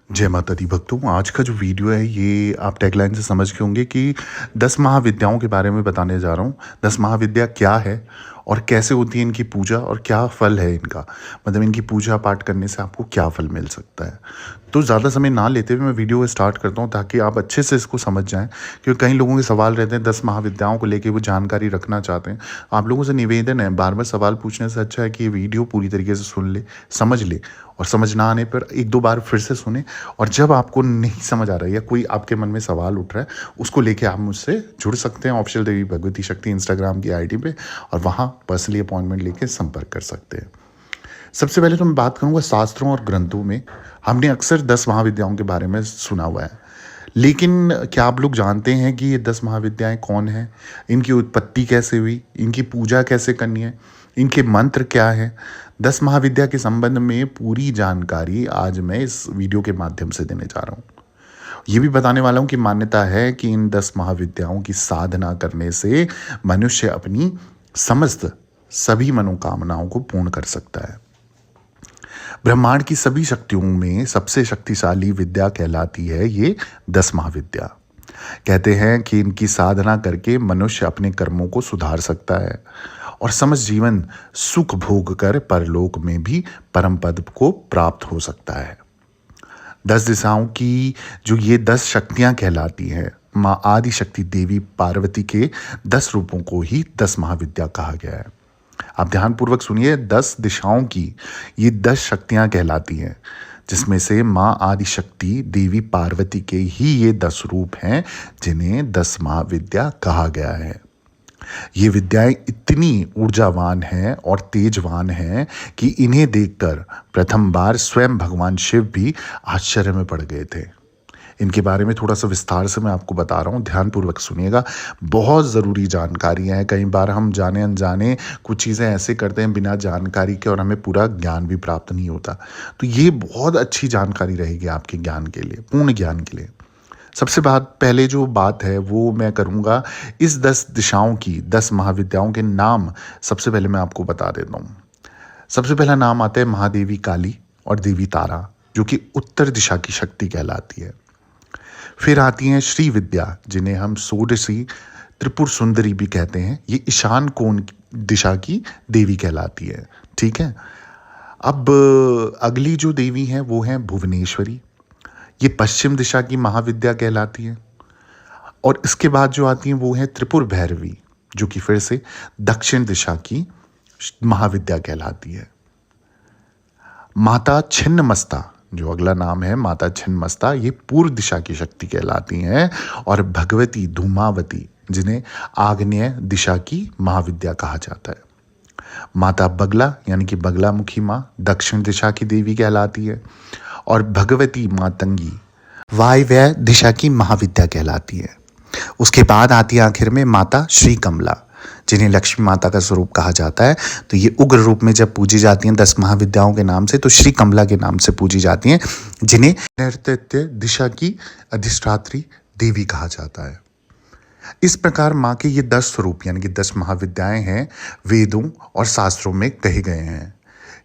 जय माता दी भक्तों। आज का जो वीडियो है ये आप टैगलाइन से समझ के होंगे कि 10 महाविद्याओं के बारे में बताने जा रहा हूँ। 10 महाविद्या क्या है और कैसे होती है इनकी पूजा और क्या फल है इनका, मतलब इनकी पूजा पाठ करने से आपको क्या फल मिल सकता है। तो ज़्यादा समय ना लेते हुए मैं वीडियो को स्टार्ट करता हूँ ताकि आप अच्छे से इसको समझ जाएं, क्योंकि कई लोगों के सवाल रहते हैं 10 महाविद्याओं को लेके, वो जानकारी रखना चाहते हैं। आप लोगों से निवेदन है, बार बार सवाल पूछने से अच्छा है कि ये वीडियो पूरी तरीके से सुन ले, समझ ले, और समझ ना आने पर एक दो बार फिर से सुने। और जब आपको नहीं समझ आ रहा है या कोई आपके मन में सवाल उठ रहा है, उसको लेके आप मुझसे जुड़ सकते हैं ऑफिशियल देवी भगवती शक्ति इंस्टाग्राम की आईडी पे, और वहाँ पर्सनली अपॉइंटमेंट लेके संपर्क कर सकते हैं। सबसे पहले तो मैं बात करूँगा शास्त्रों और ग्रंथों में हमने अक्सर 10 महाविद्याओं के बारे में सुना हुआ है, लेकिन क्या आप लोग जानते हैं कि ये 10 महाविद्याएं कौन हैं, इनकी उत्पत्ति कैसे हुई, इनकी पूजा कैसे करनी है, इनके मंत्र क्या है। 10 महाविद्या के संबंध में पूरी जानकारी आज मैं इस वीडियो के माध्यम से देने जा रहा हूँ। ये भी बताने वाला हूँ कि मान्यता है कि इन 10 महाविद्याओं की साधना करने से मनुष्य अपनी समस्त सभी मनोकामनाओं को पूर्ण कर सकता है। ब्रह्मांड की सभी शक्तियों में सबसे शक्तिशाली विद्या कहलाती है ये 10 महाविद्या। कहते हैं कि इनकी साधना करके मनुष्य अपने कर्मों को सुधार सकता है और समस्त जीवन सुख भोग कर परलोक में भी परम पद को प्राप्त हो सकता है। 10 दिशाओं की जो ये 10 शक्तियां कहलाती हैं, माँ आदि शक्ति देवी पार्वती के 10 रूपों को ही 10 महाविद्या कहा गया है। आप ध्यानपूर्वक सुनिए, 10 दिशाओं की ये 10 शक्तियां कहलाती हैं, जिसमें से माँ आदि शक्ति देवी पार्वती के ही ये 10 रूप हैं जिन्हें 10 महाविद्या कहा गया है। ये विद्याएं इतनी ऊर्जावान हैं और तेजवान हैं कि इन्हें देखकर प्रथम बार स्वयं भगवान शिव भी आश्चर्य में पड़ गए थे। इनके बारे में थोड़ा सा विस्तार से मैं आपको बता रहा हूँ, ध्यानपूर्वक सुनिएगा। बहुत ज़रूरी जानकारियाँ हैं। कई बार हम जाने अनजाने कुछ चीज़ें ऐसे करते हैं बिना जानकारी के, और हमें पूरा ज्ञान भी प्राप्त नहीं होता। तो ये बहुत अच्छी जानकारी रहेगी आपके ज्ञान के लिए, पूर्ण ज्ञान के लिए। सबसे पहले जो बात है वो मैं करूँगा इस 10 दिशाओं की, 10 महाविद्याओं के नाम सबसे पहले मैं आपको बता देता हूँ। सबसे पहला नाम आता है महादेवी काली और देवी तारा, जो कि उत्तर दिशा की शक्ति कहलाती है। फिर आती हैं श्री विद्या, जिन्हें हम षोडशी त्रिपुर सुंदरी भी कहते हैं। ये ईशान कोण दिशा की देवी कहलाती है। ठीक है। अब अगली जो देवी हैं वो हैं भुवनेश्वरी। ये पश्चिम दिशा की महाविद्या कहलाती है। और इसके बाद जो आती हैं वो है त्रिपुर भैरवी, जो कि फिर से दक्षिण दिशा की महाविद्या कहलाती है। माता छिन्नमस्ता, जो अगला नाम है माता छिन्नमस्ता, ये पूर्व दिशा की शक्ति कहलाती हैं। और भगवती धूमावती, जिन्हें आग्नेय दिशा की महाविद्या कहा जाता है। माता बगला यानी कि बगलामुखी माँ दक्षिण दिशा की देवी कहलाती है। और भगवती मातंगी वायव्य दिशा की महाविद्या कहलाती है। उसके बाद आती है आखिर में माता श्री कमला, जिन्हें लक्ष्मी माता का स्वरूप कहा जाता है। तो ये उग्र रूप में जब पूजी जाती हैं 10 महाविद्याओं के नाम से, तो श्री कमला के नाम से पूजी जाती हैं, जिन्हें नैऋत्य दिशा की अधिष्ठात्री देवी कहा जाता है। इस प्रकार माँ के ये 10 स्वरूप यानी कि 10 महाविद्याएं हैं, वेदों और शास्त्रों में कहे गए हैं।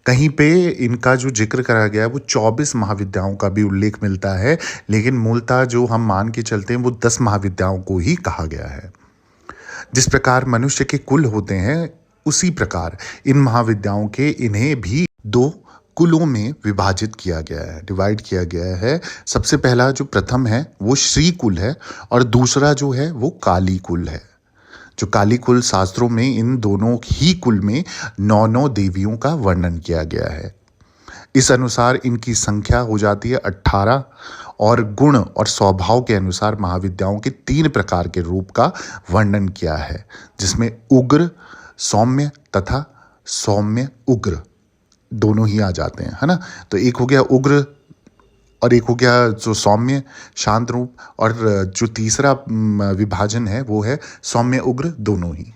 कहीं पे इनका जो जिक्र करा गया है वो 24 महाविद्याओं का भी उल्लेख मिलता है, लेकिन मूलतः जो हम मान के चलते हैं वो 10 महाविद्याओं को ही कहा गया है। जिस प्रकार मनुष्य के कुल होते हैं, उसी प्रकार इन महाविद्याओं के इन्हें भी 2 कुलों में विभाजित किया गया है, डिवाइड किया गया है। सबसे पहला जो प्रथम है वो श्री कुल है, और दूसरा जो है वो काली कुल है। जो काली कुल शास्त्रों में इन दोनों ही कुल में 9 देवियों का वर्णन किया गया है। इस अनुसार इनकी संख्या हो जाती है 18, और गुण और स्वभाव के अनुसार महाविद्याओं के 3 प्रकार के रूप का वर्णन किया है, जिसमें उग्र, सौम्य तथा सौम्य उग्र दोनों ही आ जाते हैं, है ना। तो एक हो गया उग्र और एक हो गया जो सौम्य शांत रूप, और जो तीसरा विभाजन है वो है सौम्य उग्र दोनों ही।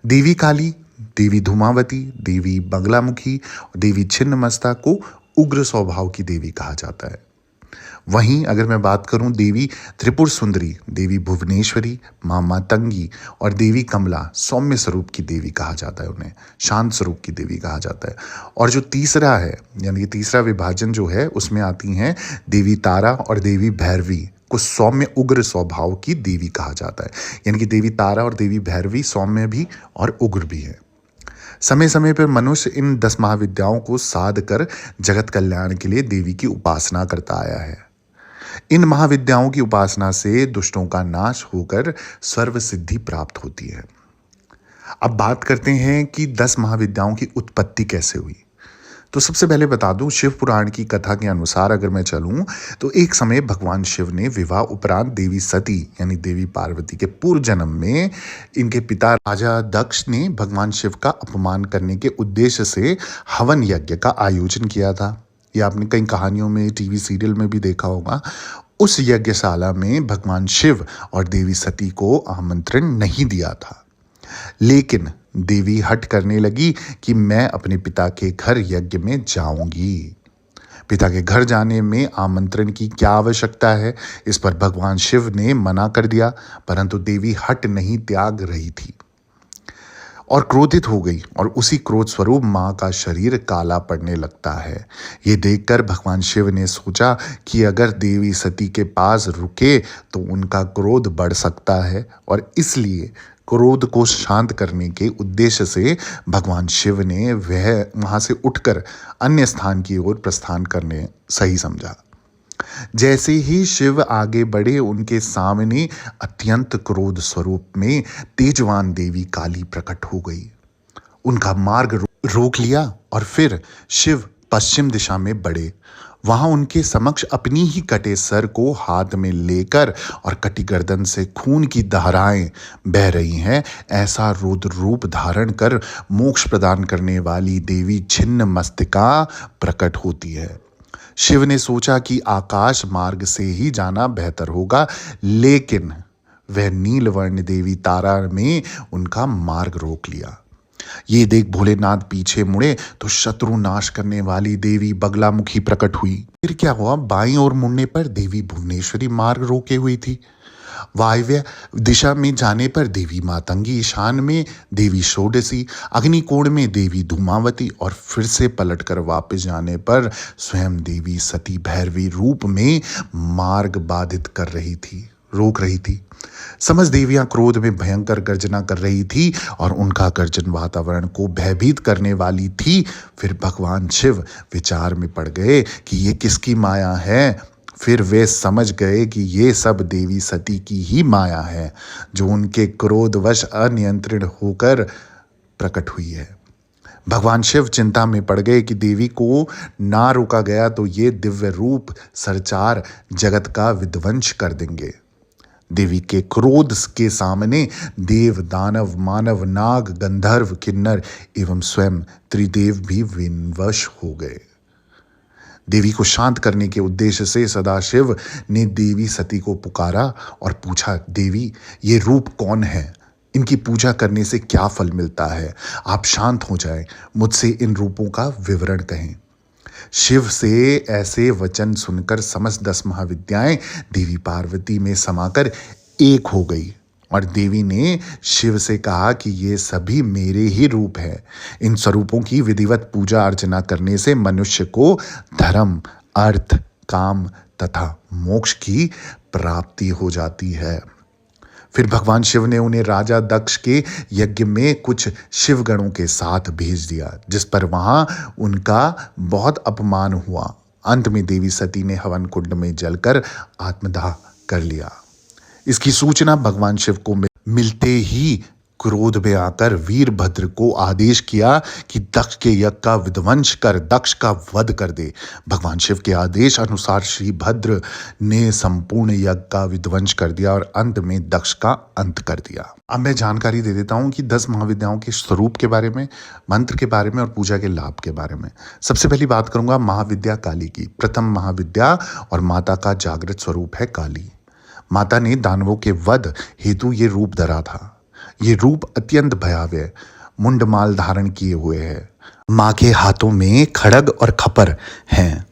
देवी काली, देवी धूमावती, देवी बगलामुखी, देवी छिन्नमस्ता को उग्र स्वभाव की देवी कहा जाता है। वहीं अगर मैं बात करूं देवी त्रिपुर सुंदरी, देवी भुवनेश्वरी, माँ मातंगी और देवी कमला सौम्य स्वरूप की देवी कहा जाता है, उन्हें शांत स्वरूप की देवी कहा जाता है। और जो तीसरा है, यानी कि तीसरा विभाजन जो है, उसमें आती हैं देवी तारा और देवी भैरवी को सौम्य उग्र स्वभाव की देवी कहा जाता है। यानी कि देवी तारा और देवी भैरवी सौम्य भी और उग्र भी है। समय समय पर मनुष्य इन 10 महाविद्याओं को साध कर जगत कल्याण के लिए देवी की उपासना करता आया है। इन महाविद्याओं की उपासना से दुष्टों का नाश होकर सर्व सिद्धि प्राप्त होती है। अब बात करते हैं कि 10 महाविद्याओं की उत्पत्ति कैसे हुई। तो सबसे पहले बता दूं, शिव पुराण की कथा के अनुसार अगर मैं चलूं तो एक समय भगवान शिव ने विवाह उपरांत देवी सती यानी देवी पार्वती के पूर्व जन्म में इनके पिता राजा दक्ष ने भगवान शिव का अपमान करने के उद्देश्य से हवन यज्ञ का आयोजन किया था। ये आपने कई कहानियों में, टीवी सीरियल में भी देखा होगा। उस यज्ञशाला में भगवान शिव और देवी सती को आमंत्रण नहीं दिया था, लेकिन देवी हट करने लगी कि मैं अपने पिता के घर यज्ञ में जाऊंगी। पिता के घर जाने में आमंत्रण की क्या आवश्यकता है, इस पर भगवान शिव ने मना कर दिया, परंतु देवी हट नहीं त्याग रही थी और क्रोधित हो गई और उसी क्रोध स्वरूप माँ का शरीर काला पड़ने लगता है। ये देखकर भगवान शिव ने सोचा कि अगर देवी सती के पास रुके तो उनका क्रोध बढ़ सकता है, और इसलिए क्रोध को शांत करने के उद्देश्य से भगवान शिव ने वह वहाँ से उठकर अन्य स्थान की ओर प्रस्थान करने सही समझा। जैसे ही शिव आगे बढ़े, उनके सामने अत्यंत क्रोध स्वरूप में तेजवान देवी काली प्रकट हो गई। उनका मार्ग रोक लिया और फिर शिव पश्चिम दिशा में बढ़े। वहां उनके समक्ष अपनी ही कटे सर को हाथ में लेकर और कटी गर्दन से खून की धाराएं बह रही हैं, ऐसा रुद्र रूप धारण कर मोक्ष प्रदान करने वाली देवी छिन्न मस्तिका प्रकट होती है। शिव ने सोचा कि आकाश मार्ग से ही जाना बेहतर होगा, लेकिन वह नीलवर्ण देवी तारा में उनका मार्ग रोक लिया। ये देख भोलेनाथ पीछे मुड़े तो शत्रु नाश करने वाली देवी बगलामुखी प्रकट हुई। फिर क्या हुआ, बाईं ओर मुड़ने पर देवी भुवनेश्वरी मार्ग रोके हुई थी। वायव्य दिशा में जाने पर देवी मातंगी, ईशान में देवी षोडशी, अग्निकोण में देवी धूमावती और फिर से पलटकर वापस जाने पर स्वयं देवी सती भैरवी रूप में मार्ग बाधित कर रही थी, रोक रही थी। समस्त देवियां क्रोध में भयंकर गर्जना कर रही थी और उनका गर्जन वातावरण को भयभीत करने वाली थी। फिर भगवान शिव विचार में पड़ गए कि ये किसकी माया है। फिर वे समझ गए कि ये सब देवी सती की ही माया है, जो उनके क्रोधवश अनियंत्रित होकर प्रकट हुई है। भगवान शिव चिंता में पड़ गए कि देवी को ना रोका गया तो ये दिव्य रूप सरचार जगत का विध्वंस कर देंगे। देवी के क्रोध के सामने देव, दानव, मानव, नाग, गंधर्व, किन्नर एवं स्वयं त्रिदेव भी विवश हो गए। देवी को शांत करने के उद्देश्य से सदाशिव ने देवी सती को पुकारा और पूछा, देवी ये रूप कौन है? इनकी पूजा करने से क्या फल मिलता है? आप शांत हो जाएं, मुझसे इन रूपों का विवरण कहें। शिव से ऐसे वचन सुनकर समस्त 10 महाविद्याएं देवी पार्वती में समाकर एक हो गई और देवी ने शिव से कहा कि ये सभी मेरे ही रूप हैं। इन स्वरूपों की विधिवत पूजा अर्चना करने से मनुष्य को धर्म, अर्थ, काम तथा मोक्ष की प्राप्ति हो जाती है। फिर भगवान शिव ने उन्हें राजा दक्ष के यज्ञ में कुछ शिवगणों के साथ भेज दिया, जिस पर वहां उनका बहुत अपमान हुआ। अंत में देवी सती ने हवन कुंड में जलकर आत्मदाह कर लिया। इसकी सूचना भगवान शिव को मिलते ही क्रोध में आकर वीरभद्र को आदेश किया कि दक्ष के यज्ञ का विध्वंस कर दक्ष का वध कर दे। भगवान शिव के आदेश अनुसार श्री भद्र ने संपूर्ण यज्ञ का विध्वंस कर दिया और अंत में दक्ष का अंत कर दिया। अब मैं जानकारी दे देता हूँ कि 10 महाविद्याओं के स्वरूप के बारे में, मंत्र के बारे में और पूजा के लाभ के बारे में। सबसे पहली बात करूंगा महाविद्या काली की। प्रथम महाविद्या और माता का जागृत स्वरूप है काली। माता ने दानवों के वध हेतु ये रूप धरा था। ये रूप अत्यंत भयावह मुंडमाल धारण किए हुए है। माँ के हाथों में खड़ग और खपर हैं।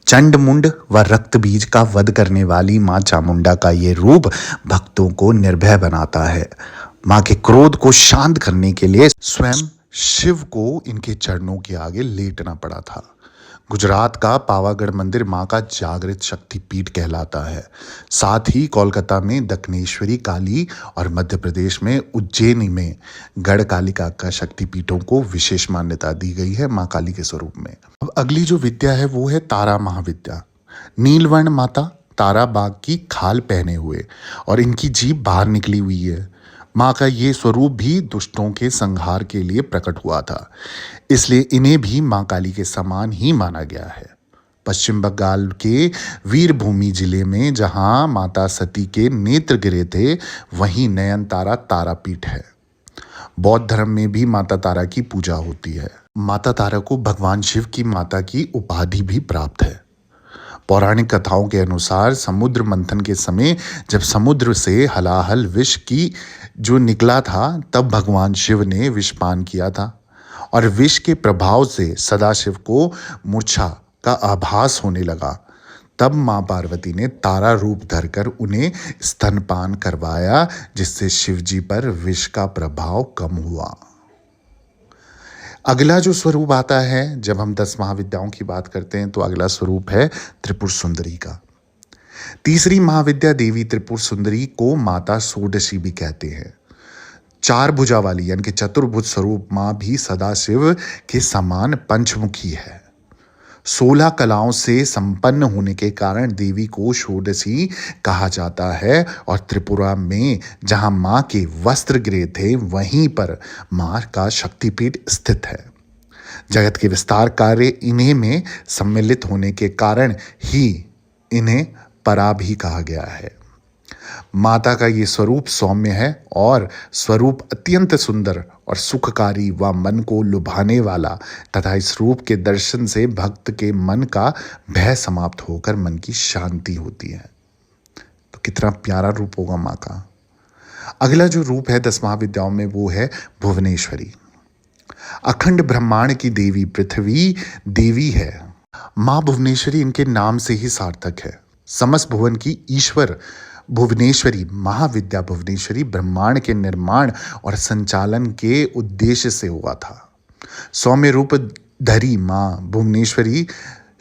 चंड मुंड व रक्त बीज का वध करने वाली मां चामुंडा का ये रूप भक्तों को निर्भय बनाता है। मां के क्रोध को शांत करने के लिए स्वयं शिव को इनके चरणों के आगे लेटना पड़ा था। गुजरात का पावागढ़ मंदिर मां का जागृत शक्तिपीठ कहलाता है। साथ ही कोलकाता में दक्षिणेश्वरी काली और मध्य प्रदेश में उज्जैनी में गढ़ कालिका का शक्तिपीठों को विशेष मान्यता दी गई है मां काली के स्वरूप में। अब अगली जो विद्या है वो है तारा महाविद्या। नीलवर्ण माता तारा बाघ की खाल पहने हुए और इनकी जीभ बाहर निकली हुई है। माँ का ये स्वरूप भी दुष्टों के संहार के लिए प्रकट हुआ था, इसलिए इन्हें भी माँ काली के समान ही माना गया है। पश्चिम बंगाल के वीरभूमि जिले में जहाँ माता सती के नेत्र गिरे थे, वहीं नयनतारा तारापीठ है। बौद्ध धर्म में भी माता तारा की पूजा होती है। माता तारा को भगवान शिव की माता की उपाधि भी प्राप्त है। पौराणिक कथाओं के अनुसार समुद्र मंथन के समय जब समुद्र से हलाहल विष की जो निकला था, तब भगवान शिव ने विषपान किया था और विष के प्रभाव से सदाशिव को मूर्छा का आभास होने लगा। तब मां पार्वती ने तारा रूप धरकर उन्हें स्तनपान करवाया, जिससे शिवजी पर विष का प्रभाव कम हुआ। अगला जो स्वरूप आता है, जब हम 10 महाविद्याओं की बात करते हैं तो अगला स्वरूप है त्रिपुर सुंदरी का। तीसरी महाविद्या देवी त्रिपुर सुंदरी को माता षोडशी भी कहते हैं। 4 भुजा वाली यानी कि चतुर्भुज स्वरूप मां भी सदाशिव के समान पंचमुखी है। 16 कलाओं से संपन्न होने के कारण देवी को षोडशी कहा जाता है और त्रिपुरा में जहां मां के वस्त्र गिरे थे, वहीं पर मां का शक्तिपीठ स्थित है। जगत के विस्तार कार्य इन्हीं में सम्मिलित होने के कारण ही इन्हें परा भी कहा गया है। माता का ये स्वरूप सौम्य है और स्वरूप अत्यंत सुंदर और सुखकारी व मन को लुभाने वाला तथा इस रूप के दर्शन से भक्त के मन का भय समाप्त होकर मन की शांति होती है। तो कितना प्यारा रूप होगा माँ का। अगला जो रूप है 10 महाविद्याओं में वो है भुवनेश्वरी। अखंड ब्रह्मांड की देवी पृथ्वी देवी है। माँ भुवनेश्वरी इनके नाम से ही सार्थक है। समस्त भुवन की ईश्वर भुवनेश्वरी महाविद्या भुवनेश्वरी ब्रह्मांड के निर्माण और संचालन के उद्देश्य से हुआ था। सौम्य रूप धरी माँ भुवनेश्वरी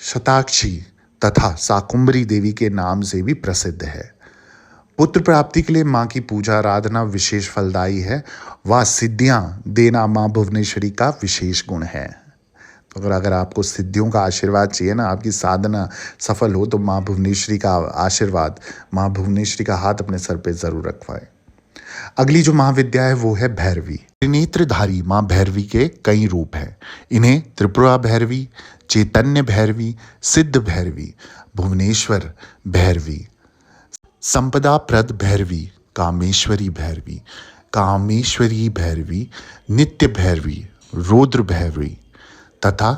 शताक्षी तथा शाकुंभरी देवी के नाम से भी प्रसिद्ध है। पुत्र प्राप्ति के लिए माँ की पूजा आराधना विशेष फलदायी है व सिद्धियाँ देना माँ भुवनेश्वरी का विशेष गुण है। तो अगर आपको सिद्धियों का आशीर्वाद चाहिए ना, आपकी साधना सफल हो, तो माँ भुवनेश्वरी का आशीर्वाद, माँ भुवनेश्वरी का हाथ अपने सर पे जरूर रखवाएं। अगली जो महाविद्या है वो है भैरवी। त्रिनेत्रधारी माँ भैरवी के कई रूप हैं। इन्हें त्रिपुरा भैरवी, चैतन्य भैरवी, सिद्ध भैरवी, भुवनेश्वर भैरवी, संपदा प्रद भैरवी, कामेश्वरी भैरवी, कामेश्वरी भैरवी, नित्य भैरवी, रौद्र भैरवी तथा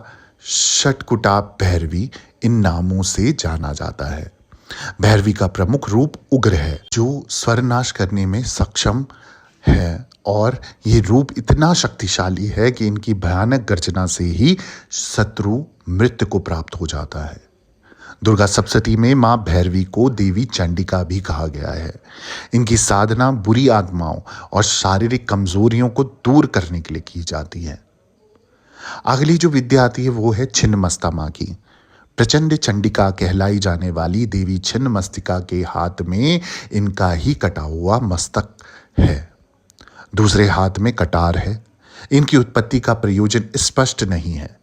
षटकुटा भैरवी इन नामों से जाना जाता है। भैरवी का प्रमुख रूप उग्र है, जो स्वरनाश करने में सक्षम है और ये रूप इतना शक्तिशाली है कि इनकी भयानक गर्जना से ही शत्रु मृत्यु को प्राप्त हो जाता है। दुर्गा सप्तशती में माँ भैरवी को देवी चंडिका भी कहा गया है। इनकी साधना बुरी आत्माओं और शारीरिक कमजोरियों को दूर करने के लिए की जाती है। अगली जो विद्या आती है वो है छिन्नमस्ता माँ की। प्रचंड चंडिका कहलाई जाने वाली देवी छिन्नमस्तिका के हाथ में इनका ही कटा हुआ मस्तक है, दूसरे हाथ में कटार है। इनकी उत्पत्ति का प्रयोजन स्पष्ट नहीं है।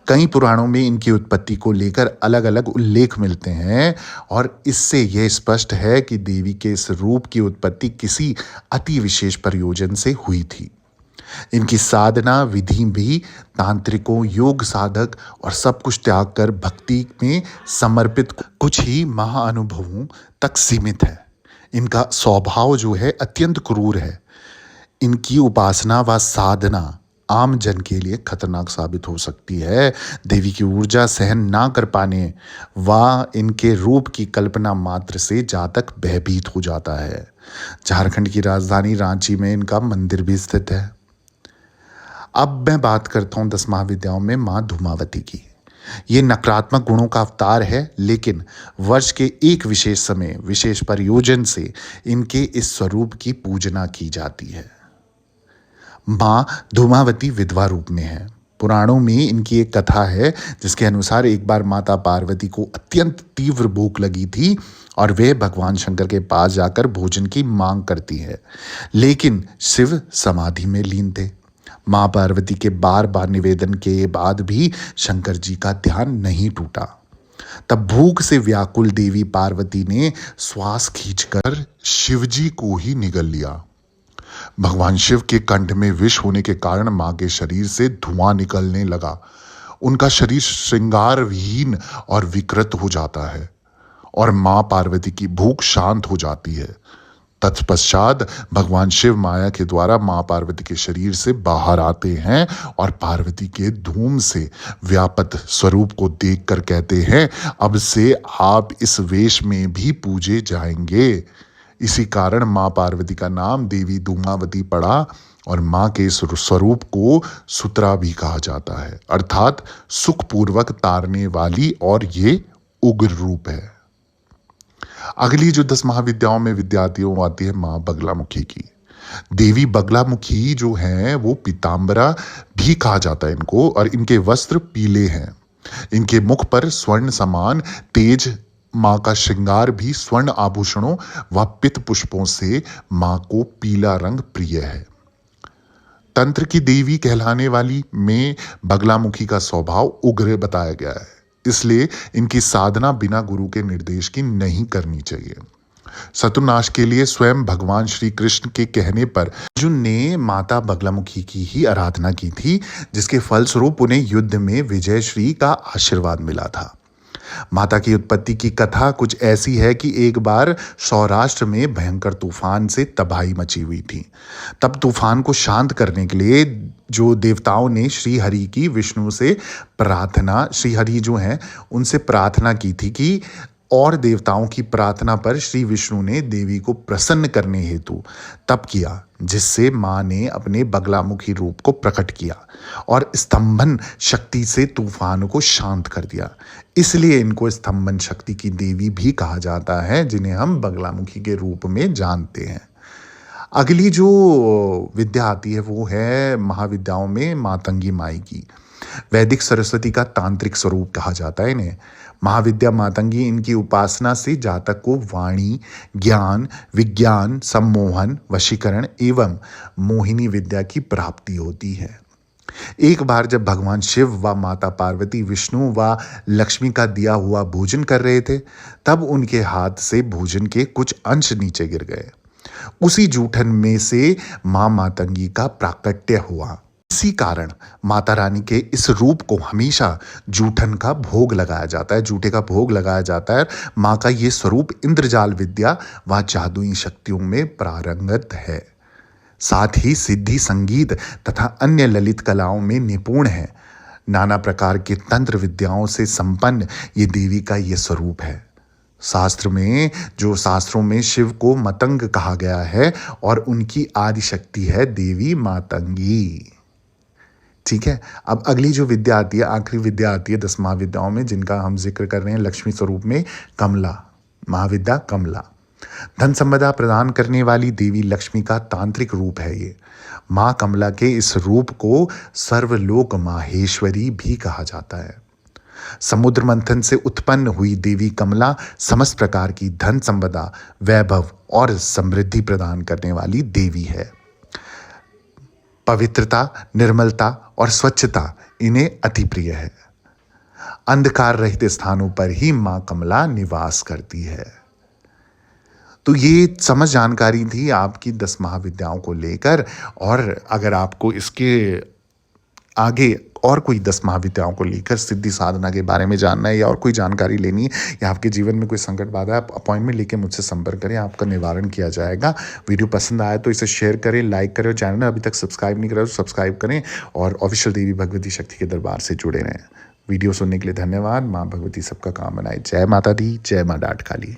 कई पुराणों में इनकी उत्पत्ति को लेकर अलग अलग उल्लेख मिलते हैं और इससे यह स्पष्ट है कि देवी के इस रूप की उत्पत्ति किसी अति विशेष प्रयोजन से हुई थी। इनकी साधना विधि भी तांत्रिकों, योग साधक और सब कुछ त्याग कर भक्ति में समर्पित कुछ ही महाअनुभवों तक सीमित है। इनका स्वभाव जो है अत्यंत क्रूर है। इनकी उपासना व साधना आम जन के लिए खतरनाक साबित हो सकती है। देवी की ऊर्जा सहन ना कर पाने व इनके रूप की कल्पना मात्र से जातक भयभीत हो जाता है। झारखंड की राजधानी रांची में इनका मंदिर भी स्थित है। अब मैं बात करता हूँ 10 महाविद्याओं में माँ धूमावती की। ये नकारात्मक गुणों का अवतार है, लेकिन वर्ष के एक विशेष समय विशेष प्रयोजन से इनके इस स्वरूप की पूजना की जाती है। माँ धूमावती विधवा रूप में है। पुराणों में इनकी एक कथा है जिसके अनुसार एक बार माता पार्वती को अत्यंत तीव्र भूख लगी थी और वे भगवान शंकर के पास जाकर भोजन की मांग करती है, लेकिन शिव समाधि में लीन थे। माँ पार्वती के बार बार निवेदन के बाद भी शंकर जी का ध्यान नहीं टूटा। तब भूख से व्याकुल देवी पार्वती ने श्वास खींचकर शिवजी को ही निगल लिया। भगवान शिव के कंठ में विष होने के कारण मां के शरीर से धुआं निकलने लगा। उनका शरीर श्रृंगार विहीन और विकृत हो जाता है और मां पार्वती की भूख शांत हो जाती है। तत्पश्चात भगवान शिव माया के द्वारा मां पार्वती के शरीर से बाहर आते हैं और पार्वती के धूम से व्यापत स्वरूप को देखकर कहते हैं, अब से आप इस वेश में भी पूजे जाएंगे। इसी कारण मां पार्वती का नाम देवी धूमावती पड़ा और मां के इस स्वरूप को सुतरा भी कहा जाता है, अर्थात सुखपूर्वक तारने वाली, और ये उग्र रूप है। अगली जो 10 महाविद्याओं में विद्यार्थियों आती है मां बगलामुखी की। देवी बगलामुखी जो है वो पीताम्बरा भी कहा जाता है इनको, और इनके वस्त्र पीले हैं। इनके मुख पर स्वर्ण समान तेज, मां का श्रृंगार भी स्वर्ण आभूषणों व पित्त पुष्पों से मां को पीला रंग प्रिय है। तंत्र की देवी कहलाने वाली में बगलामुखी का स्वभाव उग्र बताया गया है, इसलिए इनकी साधना बिना गुरु के निर्देश की नहीं करनी चाहिए। शत्रुनाश के लिए स्वयं भगवान श्री कृष्ण के कहने पर अर्जुन ने माता बगलामुखी की ही आराधना की थी, जिसके फलस्वरूप उन्हें युद्ध में विजय श्री का आशीर्वाद मिला था। माता की उत्पत्ति की कथा कुछ ऐसी है कि एक बार सौराष्ट्र में भयंकर तूफान से तबाही मची हुई थी। तब तूफान को शांत करने के लिए जो देवताओं ने श्री हरि की विष्णु से प्रार्थना, श्री हरि जो हैं उनसे प्रार्थना की थी कि, और देवताओं की प्रार्थना पर श्री विष्णु ने देवी को प्रसन्न करने हेतु तप किया, जिससे मां ने अपने बगलामुखी रूप को प्रकट किया और स्तंभन शक्ति से तूफान को शांत कर दिया। इसलिए इनको स्तंभन शक्ति की देवी भी कहा जाता है, जिन्हें हम बगलामुखी के रूप में जानते हैं। अगली जो विद्या आती है वो है महाविद्याओं में मातंगी माई की। वैदिक सरस्वती का तांत्रिक स्वरूप कहा जाता है इन्हें। महाविद्या मातंगी, इनकी उपासना से जातक को वाणी, ज्ञान, विज्ञान, सम्मोहन, वशीकरण एवं मोहिनी विद्या की प्राप्ति होती है। एक बार जब भगवान शिव व माता पार्वती विष्णु व लक्ष्मी का दिया हुआ भोजन कर रहे थे, तब उनके हाथ से भोजन के कुछ अंश नीचे गिर गए। उसी जूठन में से मां मातंगी का प्राकट्य हुआ। इसी कारण माता रानी के इस रूप को हमेशा जूठन का भोग लगाया जाता है, जूठे का भोग लगाया जाता है। मां का ये स्वरूप इंद्रजाल विद्या व जादुई शक्तियों में पारंगत है। साथ ही सिद्धि, संगीत तथा अन्य ललित कलाओं में निपुण है। नाना प्रकार के तंत्र विद्याओं से संपन्न ये देवी का ये स्वरूप है। शास्त्रों में शिव को मतंग कहा गया है और उनकी आदि शक्ति है देवी मातंगी। ठीक है, अब अगली जो विद्या आती है, आखिरी विद्या आती है 10 महाविद्याओं में, जिनका हम जिक्र कर रहे हैं लक्ष्मी स्वरूप में, कमला। महाविद्या कमला धन संपदा प्रदान करने वाली देवी लक्ष्मी का तांत्रिक रूप है ये। मां कमला के इस रूप को सर्वलोक माहेश्वरी भी कहा जाता है। समुद्र मंथन से उत्पन्न हुई देवी कमला समस्त प्रकार की धन संपदा, वैभव और समृद्धि प्रदान करने वाली देवी है। पवित्रता, निर्मलता और स्वच्छता इन्हें अति प्रिय है। अंधकार रहित स्थानों पर ही मां कमला निवास करती है। तो ये समझ जानकारी थी आपकी 10 महाविद्याओं को लेकर, और अगर आपको इसके आगे और कोई 10 महाविद्याओं को लेकर सिद्धि साधना के बारे में जानना है या और कोई जानकारी लेनी है, या आपके जीवन में कोई संकट बाधा है, आप अपॉइंटमेंट लेके मुझसे संपर्क करें, आपका निवारण किया जाएगा। वीडियो पसंद आया तो इसे शेयर करें, लाइक करें, और चैनल अभी तक सब्सक्राइब नहीं करा तो सब्सक्राइब करें, और ऑफिशियल देवी भगवती शक्ति के दरबार से जुड़े रहें। वीडियो सुनने के लिए धन्यवाद। माँ भगवती सबका काम बनाए। जय माता दी, जय माँ डाट काली।